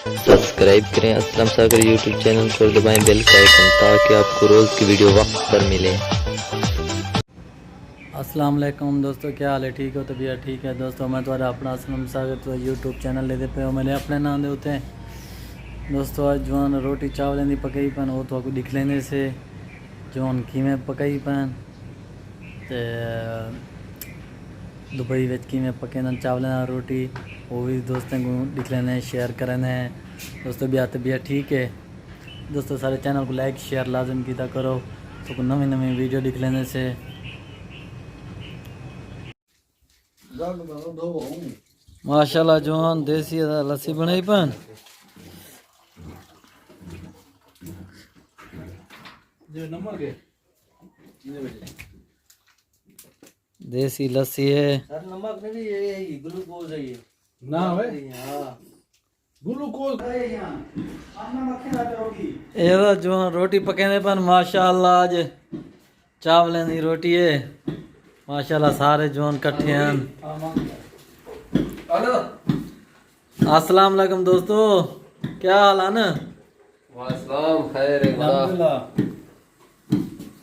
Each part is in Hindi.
सब्सक्राइब करें असलम सागर यूट्यूब चैनल को, दबाएं बेल का आइकन ताकि आपको रोज़ की वीडियो वक्त पर मिले। अस्सलाम वालेकुम दोस्तों, क्या हाल है? ठीक हो? तबीयत ठीक है दोस्तों? मैं तुम्हारा अपना असलम सागर तो यूट्यूब चैनल लेते पे हो मैंने अपने नाम दे होते दोस्तों। आज जवान रोटी चावल की पकाई पैन वो तो आपको दिख लेने से जवान किमें पकाई पैन ते दुबई विच किमें पके चावल रोटी वो भी दोस्तों को दिख लेने शेयर करने दोस्तों। भी तबीयत ठीक है दोस्तों। सारे चैनल को लाइक शेयर लाजम किया करो तो नवी नवी वीडियो दिख लेने से। माशाल्लाह जवान देसी लस्सी बनाई पैन देसी लस्सी है। सर नमक नहीं, ये ग्लूकोज है ये ना है ग्लूकोज ये जो रोटी पकाने पर माशाल्लाह आज चावलें की रोटी है माशाल्लाह। सारे जोन कट्ठे हैं। हेलो अस्सलाम वालेकुम दोस्तों, क्या हाल है ना? वालेकुम खैर है खुदा।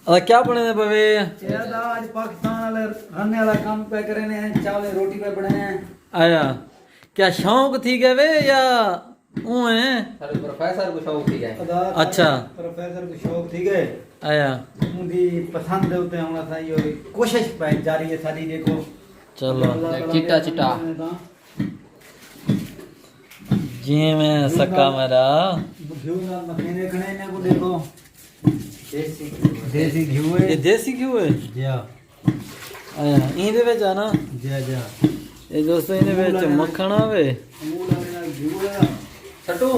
अरे क्या बने पवे? आज पाकिस्तान वाले रहने वाला काम पे करे ने चावल रोटी पे बने हैं। आया क्या शौक थी गए वे या ऊँ है? अरे प्रोफेसर को शौक थी गए। अच्छा प्रोफेसर को शौक थी गए। आया उनकी पसंद होते हैं हमारा था ये कोशिश पे जारी है सारी। देखो चलो चिट्टा चिट्टा जी में सक्का मेरा घिऊ ना मखने खणे ने को देखो देसी घिऊ है। ये देसी क्यों है? जा आया इहदे विच आ ना जा जा ये दोस्तों इहदे विच मक्खन आवे अमूल वाला घिऊ है। सटू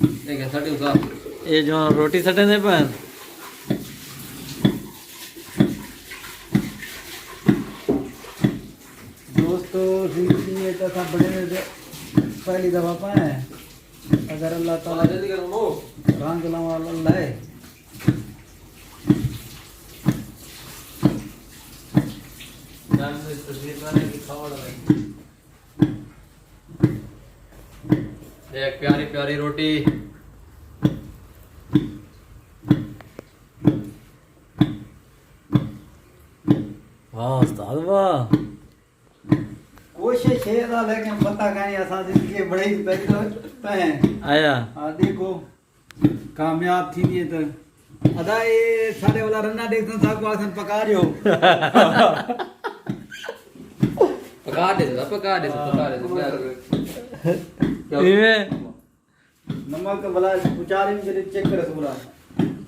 देख सटू का ये जो रोटी सटे ने पैन दोस्तों जिंदगी में तो सब बड़े पहली दफा पाए अगर अल्लाह ताला जल्दी करो नो रंग लावा अल्लाह है। एक प्यारी प्यारी रोटी वाह उस्ताद वाह। कोशिश है ना लेकिन पता कहीं असा जिंदगी बड़ी पे आया हाँ देखो कामयाब थी नहीं तो अदा ये सारे वाला रन्ना देखते साहब को आसन पका रहे हो पका दे इवे नमक वाला उचारे में जल्दी चेक कर पूरा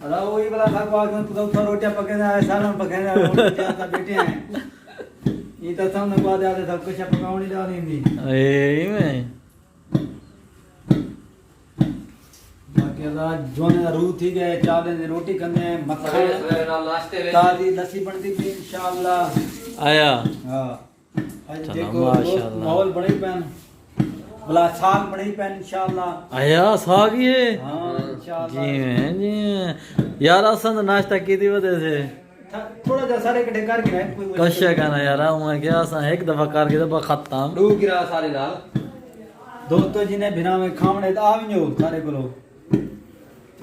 अदा वही वाला साहब को आसन तो सब रोटियां पकाने आए सालन पकाने आए रोटियां सब बैठे हैं ये तो सब नगवा दे आते सब कुछ पकावनी डाली थी ए में बाकी अदा जोने रूह थी गए चावल ने रोटी करने हैं मक्खन ताजी लस्सी बनती थी इंशाल्लाह। आया हां आज चलो, देखो माशाल्लाह। माहौल बड़ी पैन भला साग बड़ी पैन इंशाल्लाह। आया साग ये हां जी इंशाल्लाह में जी यार असन नाश्ता की थी वजह से थोड़ा जा सारे इकट्ठे करके रहे कोई कशा कहना यार मैं क्या असा एक दफा करके तो खत्म डू गिरा सारे नाल दोस्तों जिन्हें बिना में खावणे तो आवियो सारे को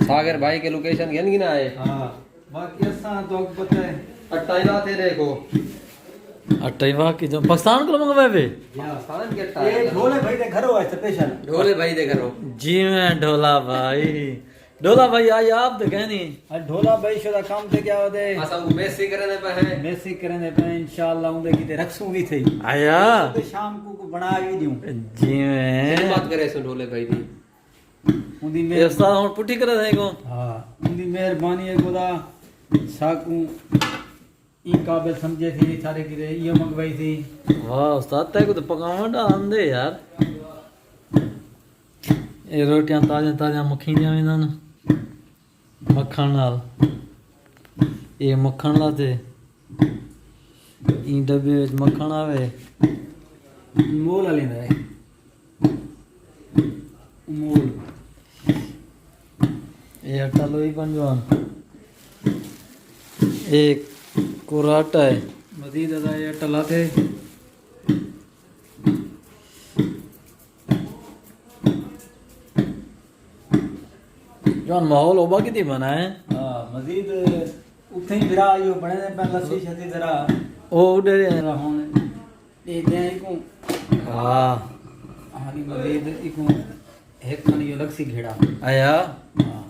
सागर भाई के लोकेशन घेन गिना है। हां बाकी असा तो पता है अट्टा ही थे देखो अट्टा वाह की जो पाकिस्तान को मंगवाए वे पाकिस्तान के अट्टा ये ढोले भाई दे घरो है स्पेशल ढोले भाई दे करो जी में ढोला भाई आई आप तो कहनी ढोला भाई शोदा काम ते क्या होते असा वो मेसी करने पे है मेसी करने पे इंशाल्लाह उनके किते रखसूं भी थी आया तो शाम को बना भी दूं जी में बात करे सो ढोले भाई दी उनदी ये मेहर उस्ताद हम पुट्टी करे थे को हां उनदी मेहरबानी है खुदा साकू ई काबिल समझे थी सारे किते ये मंगवाई थी। वाह उस्ताद तय को तो पकावन डाल दे यार। ये रोटियां ताजा ताजा मखीनियां वेंदा न मक्खन नाल ये मक्खन ला ते ई डब्बे विच मक्खन आवे मोल लेंदा है मोल ये आटा लोई पंजवान एक कोराटा है मजीद अदा ये टला थे जवान माहौल होबा कितनी बना है हाँ मजीद उथे ही फिरा यो बने ने पे लस्सी शदी जरा ओ उधर जरा हुन दे दे इको वाह हाली मजीद इको एक खन यो लस्सी घेड़ा आया हाँ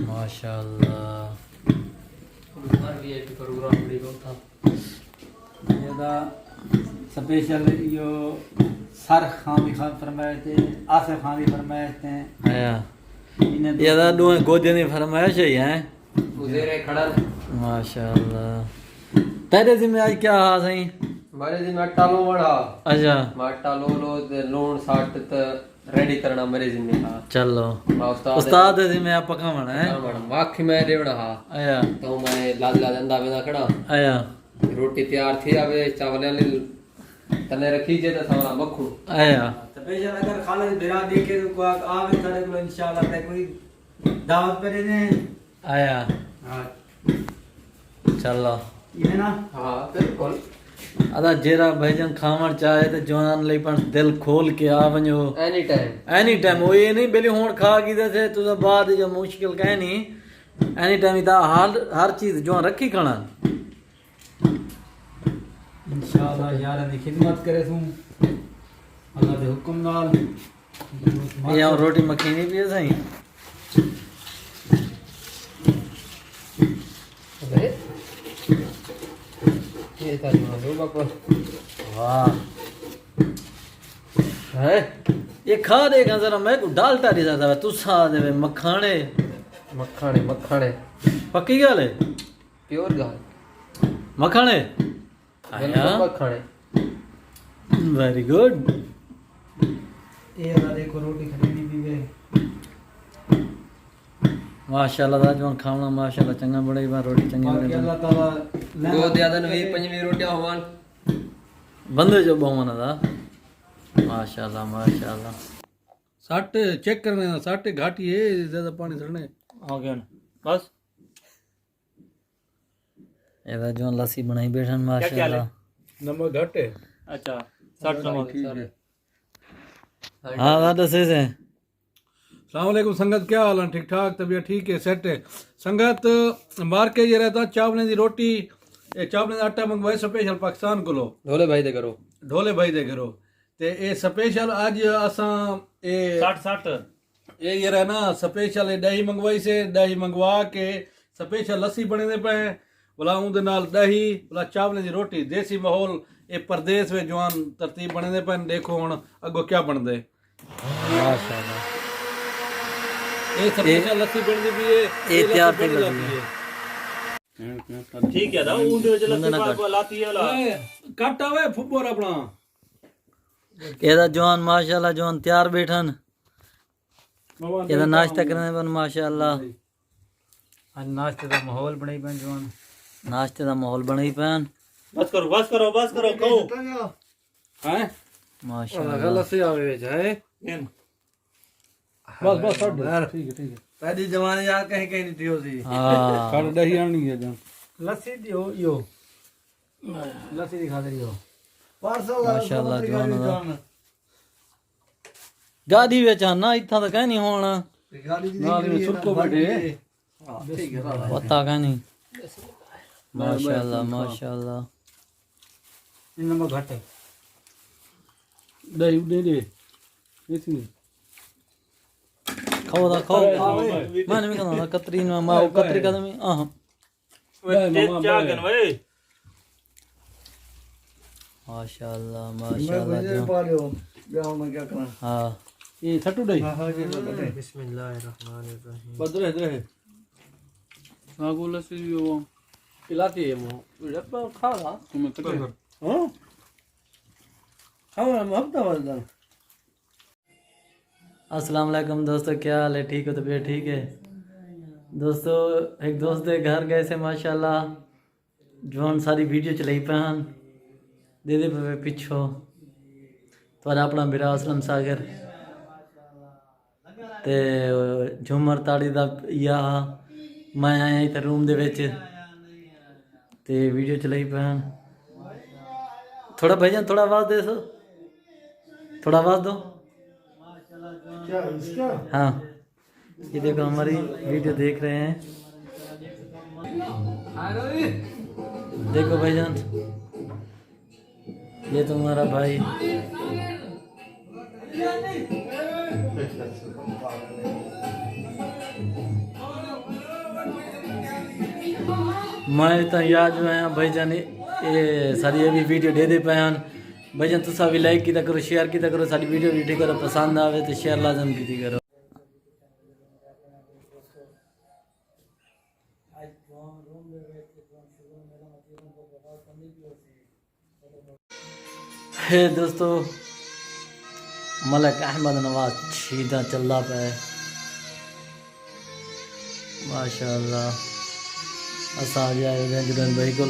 माशाल्लाह वीआईपी प्रोग्राम बड़ी होता ये दा स्पेशल यो सर खान भी खान फरमाए थे आसिफ खान भी फरमाए थे आया इन्हें ये दा दो गोदे ने फरमाइश है हैं उधर खड़ा माशाल्लाह तेरे जिम्मे आज क्या हाल है मारे दिन आटा लो बड़ा अच्छा आटा लो ते लूण साट ते रेडी करना मेरे जिम्मे था चलो उस्ताद उस्ताद जिम्मे आप पकावण है वाखी मैं देवड़ा हा आया तो मैं लाद लाद अंदा वेदा खड़ा आया रोटी तैयार थी आवे चावल ले तने रखी जे तो सारा मक्खू आया स्पेशल अगर खालिद बिरा देखे तो को आवे सारे को इंशाल्लाह ते कोई दावत पे दे आया हां चलो ये ना हां बिल्कुल अदा जेरा भाईजान खावण चाहे तो जवान लई पण दिल खोल के आ वञो एनी टाइम वो ये नहीं बेली हुण खा की थे तुझा बाद जो मुश्किल कह नहीं एनी टाइम ता हर चीज जो रखी खाना इंशाल्लाह यार दी खिदमत करे सू अल्लाह दे हुक्म नाल ये हम रोटी मखनी भी है सही अरे ये तारी मारो बापा वाह है ये खा देगा जरा मैं को डालता नहीं जाता तू सा दे मखाने मखाने पक्की गल है प्योर गाल मखाने आया मखाने वेरी गुड ये अल्लाह देखो रोटी खरीदी भी गए माशाल्लाह दा जवान खाना माशाल्लाह चंगा बड़े बा रोटी चंगी बाकी बड़े अल्लाह ताला दो ज्यादा नहीं पंजवी रोटियां हवान बंदे जो बहुमन दा माशाल्लाह माशाल्लाह सट चेक करने ना सट घाटी है ज्यादा पानी चढ़ने आ गया बस एदा जो लस्सी बनाई बैठन माशाल्लाह नमक घट है अच्छा 60 नमक हां दादा से अस्सलाम वालेकुम संगत क्या हाल है ठीक ठाक तबीयत ठीक है सेट है संगत मार के ये रहता चावलें दी रोटी ये चावलें दा आटा मंगवाए स्पेशल पाकिस्तान को लो ढोले भाई दे करो ढोले भाई दे घरों ते ये स्पेशल आज असां ये 60 ये रहना स्पेशल दही मंगवाई से दही मंगवा के स्पेशल लस्सी बने दे पे भला उनके नाल दही भला चावलें दी रोटी देसी माहौल ये परदेस में जवान तरतीब बने दे पे देखो हुन अगो क्या बनदे माशाल्लाह ये स्पेशल लस्सी बनदी भी है ये तैयार थी लस्सी लगी है ठीक है ना ऊंडे जो लस्सी पाक लाती है ला ए, कट आवे फुब्बोर अपना एदा जवान माशाल्लाह जवान तैयार बैठन एदा नाश्ता करने पर माशाल्लाह आज नाश्ते का माहौल बनाई बन जवान नाश्ते दा माहौल बनाई पैन बस करो कहो हैं माशाल्लाह लस्सी आवे जाए बस ठीक है ठीक है पहली जमाने यार कहीं कहीं नहीं थी होती हां कट दही आनी है जान लस्सी दियो यो लस्सी दिखा दे यो परसों माशाल्लाह जवान दा गाड़ी विच आना इत्थां दा कह नहीं होना नाल में सुरको बैठे पता कह नहीं माशाल्लाह माशाल्लाह इन नंबर घट है दही दे दे इतनी खाओ दा खाओ मैं नहीं कहना कतरी में मां कतरी कदम आह जागन वे माशाल्लाह माशाल्लाह जो हां ये छटू दही बिस्मिल्लाहिर्रहमानिर्रहीम बदरे दे सागो लस्सी वो पिलाती है वो रब्बा खा रहा तुम्हें तक हां खाओ हम हफ्ता वाला अस्सलाम वालेकुम दोस्तों क्या हाल है ठीक हो तबीयत ठीक है दोस्तों एक दोस्त के घर गए से माशाल्लाह जवान सारी वीडियो चलाई पैन दे पे पिछो थोड़ा अपना बिरा असलम सागर ते झूमर ताड़ी दा या मैं आया इधर रूम दे विच ते वीडियो चलाई पैन थोड़ा भाईजान थोड़ा आवाज़ दे सो थोड़ा आवाज़ दो हाँ ये देखो हमारी वीडियो देख रहे हैं, देखो भाईजान, ये तुम्हारा भाई। मैं तो याद जो है भाईजान ये सारी ये भी वीडियो दे पे हैं भाईजान। तुसा भी लाइक किया करो, शेयर किया करो, सारी वीडियो भी करो, पसंद आवे तो शेयर लाजम की करो। हे दोस्तों, मलक अहमद नवाज सीधा चलता पे माशाअल्लाह। असा आ जाए जुड़न भाई को